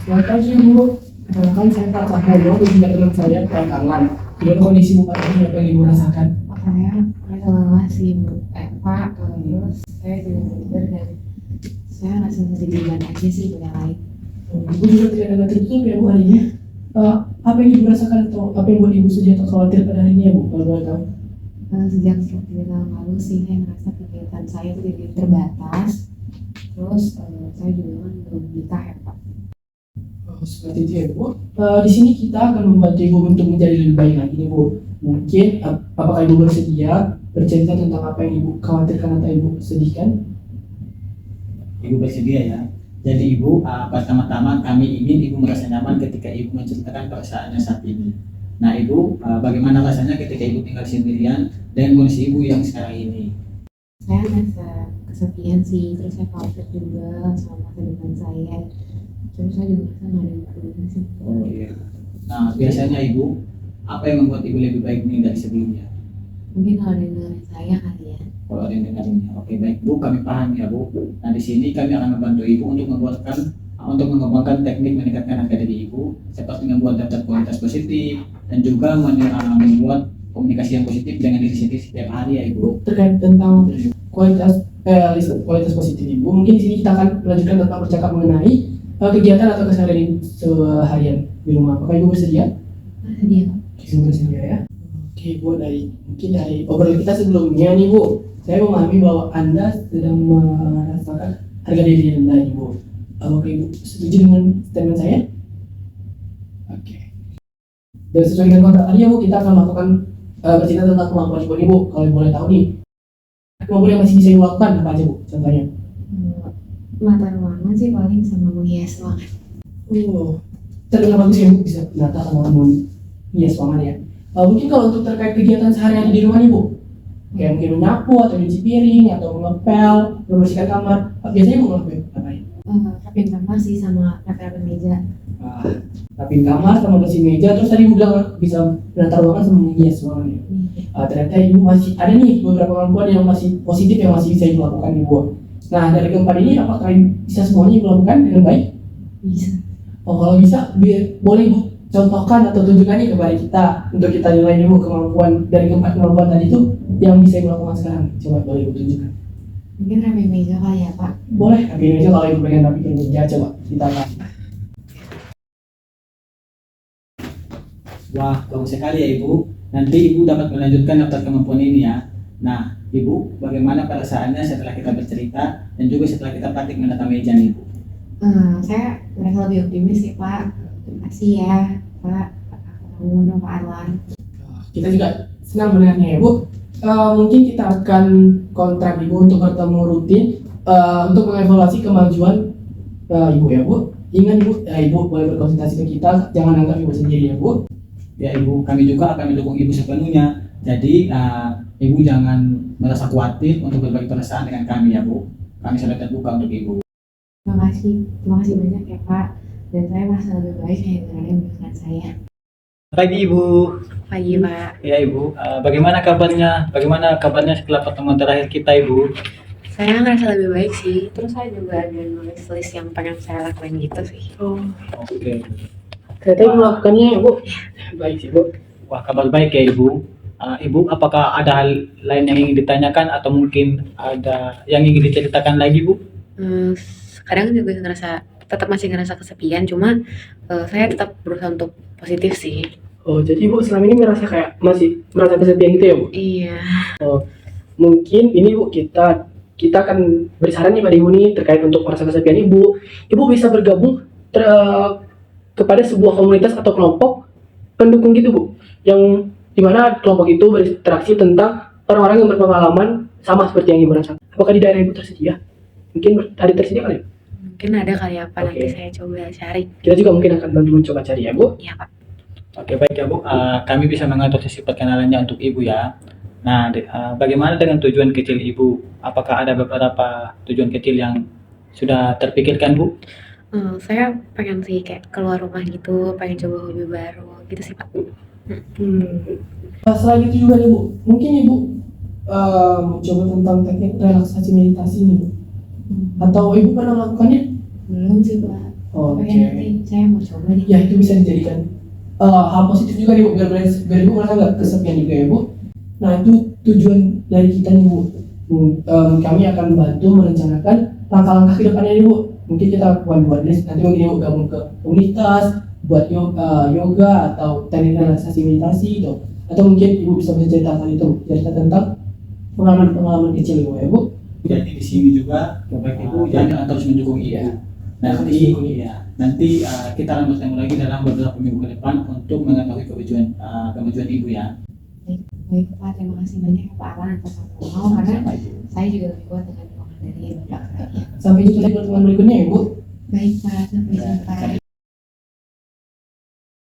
Selamat pagi Bu. Perkenalkan saya Pak Cahyono dan juga teman saya Pak Kangen. Gimana kondisi Bu Pak ini apa yang Ibu rasakan? Saya lelah sih Bu. Pak, terus saya juga tidur dan saya ngerasa sendirian aja sih dengan lain. Ibu juga tidak ada tertutup ya Bu hari ini. Apa yang Ibu rasakan atau apa yang buat Ibu sedih atau khawatir pada hari ini ya Bu? Kalau boleh tahu. Sejak 3 tahun lalu sih saya ngerasa kegiatan saya itu jadi terbatas. Terus saya juga kan belum nikah ya Pak. Oh, seperti itu ya Bu. Di sini kita akan membantu Ibu untuk menjadi lebih baik lagi nih Bu. Mungkin apakah Ibu bersedia bercerita tentang apa yang Ibu khawatirkan atau Ibu sedihkan? Ibu bersedia ya. Jadi Ibu, pertama-tama kami ingin Ibu merasa nyaman ketika Ibu menceritakan perasaannya saat ini. Nah Ibu, bagaimana rasanya ketika Ibu tinggal sendirian dengan kondisi Ibu yang sekarang ini? Saya ngerasa kesepian sih, terus saya khawatir juga sama masa depan saya. Terus saya juga ngerasa nggak ada yang peduli sih. Oh iya. Nah biasanya Ibu, apa yang membuat Ibu lebih baik nih dari sebelumnya? Mungkin kalau ada yang dengerin saya kali ya. Kalau ada yang dengarnya, oke baik Bu, kami paham ya Bu. Nah di sini kami akan membantu Ibu untuk mengembangkan teknik meningkatkan harga diri Ibu, seperti membuat daftar kualitas positif dan juga membuat komunikasi yang positif dengan diri sendiri setiap hari ya Ibu. Terkait tentang kualitas positif Ibu, mungkin di sini kita akan melanjutkan tentang bercakap mengenai kegiatan atau keseharian Ibu seharian di rumah. Apakah Ibu bersedia? Bersedia Pak. Ibu bersedia ya. Oke Bu, mungkin dari obrolan kita sebelumnya nih Bu, saya memahami bahwa Anda sedang merasakan harga diri rendah nih Bu. Apakah Ibu setuju dengan statement saya? Oke. Dan sesuai dengan kontrak tadi ya Bu, kita akan melakukan bercerita tentang kemampuan Ibu nih Bu. Kalau Ibu boleh tahu nih, kemampuan yang masih bisa Ibu lakukan apa aja Bu? Contohnya? Mata ruangan sih paling sama menghias ruangan. Terdengar bagus ya Bu, bisa menata sama menghias ruangan ya. Mungkin kalau untuk terkait kegiatan sehari-hari di rumah nih Bu, kayak mungkin menyapu atau nyuci piring atau mengepel, membersihkan kamar, biasanya Bu ngelakuin apa ya? Rapiin kamar sih sama rapiin meja. Rapiin kamar sama bersih meja, terus tadi Bu bilang bisa menata ruangan sama menghias ruangan ya. Ternyata Ibu masih ada nih beberapa kemampuan yang masih positif yang masih bisa Ibu lakukan nih Bu. Nah dari keempat ini apakah bisa semuanya Ibu lakukan dengan baik? Bisa. Kalau bisa, boleh Ibu contohkan atau tunjukkan nih kepada kita untuk kita nilai dulu kemampuan dari keempat kemampuan tadi itu yang bisa Ibu lakukan sekarang. Coba boleh Ibu tunjukkan. Mungkin rapiin meja kali ya Pak. Boleh, rapiin meja kalau Ibu pengen rapiin meja, coba kita lihat. Wah, bagus sekali ya Ibu. Nanti Ibu dapat melanjutkan daftar kemampuan ini ya. Nah, Ibu, bagaimana perasaannya setelah kita bercerita dan juga setelah kita praktik menata meja nih Ibu? Saya merasa lebih optimis sih Pak. Terima kasih ya Pak. Kamu Pak Arwan. Kita juga senang mendengarnya ya Bu. Mungkin kita akan kontrak Ibu untuk bertemu rutin untuk mengevaluasi kemajuan Ibu ya Bu. Ingat Ibu, Ibu boleh berkonsultasi ke kita, jangan anggap Ibu sendiri ya Bu. Ya Ibu, kami juga akan mendukung Ibu sepenuhnya. Jadi Ibu jangan merasa khawatir untuk berbagi perasaan dengan kami ya Bu. Kami sangat terbuka untuk Ibu. Terima kasih banyak ya Pak. Dan saya merasa lebih baik hanya dengan yang mendengarkan saya. Pagi Ibu. Pagi Pak. Ya Ibu, bagaimana kabarnya? Bagaimana kabarnya setelah pertemuan terakhir kita Ibu? Saya ngerasa lebih baik sih. Terus saya juga ada nulis list yang pengen saya lakuin gitu sih. Oke. Ternyata Ibu melakukannya ya Bu. Baik sih Bu. Wah, kabar baik ya Ibu. Ibu, apakah ada hal lain yang ingin ditanyakan atau mungkin ada yang ingin diceritakan lagi Bu? Kadang juga masih ngerasa kesepian, cuma saya tetap berusaha untuk positif sih. Jadi Ibu selama ini masih merasa kesepian gitu ya Bu? Iya. Mungkin ini Bu, kita akan beri saran nih pada Ibu nih terkait untuk merasa kesepian Ibu. Ibu bisa bergabung kepada sebuah komunitas atau kelompok pendukung gitu Bu, yang dimana kelompok itu berinteraksi tentang orang-orang yang berpengalaman sama seperti yang Ibu rasakan. Apakah di daerah Ibu tersedia? Mungkin ada tersedia kali ya? Mungkin ada kali ya Pak, nanti saya coba cari. Kita juga mungkin akan bantu mencoba cari ya Bu. Iya Pak. Oke baik ya Bu, kami bisa mengatur sesi perkenalannya untuk Ibu ya. Nah, bagaimana dengan tujuan kecil Ibu? Apakah ada beberapa tujuan kecil yang sudah terpikirkan Bu? Saya pengen sih kayak keluar rumah gitu, pengen coba hobi baru gitu sih Pak. Selain itu juga nih Bu, mungkin Ibu coba tentang teknik relaksasi meditasi nih Bu. Atau Ibu pernah melakukannya? Belum sih Pak. Oke. Pokoknya nanti saya mau coba nih. Ya itu bisa dijadikan hal positif juga nih Bu, biar Ibu merasa nggak kesepian juga ya Bu. Nah itu tujuan dari kita nih Bu. Kami akan bantu merencanakan langkah-langkah ke depannya nih Bu. Mungkin kita buat list, nanti mungkin Ibu gabung ke komunitas, buat yoga atau teknik relaksasi meditasi gitu. Atau mungkin Ibu bisa bercerita tentang itu, cerita tentang pengalaman kecil Ibu ya Bu. Jadi di sini juga Bapak Ibu jangan terus mendukung Ibu. Nanti kita akan bertemu lagi dalam beberapa minggu ke depan untuk mengetahui kemajuan Ibu ya. Baik Pak, terima kasih banyak ya Pak Alan atas mau karena saya juga lebih kuat dengan dukungan dari Bapak. Sampai jumpa di pertemuan berikutnya ya Bu. Baik Pak, sampai jumpa.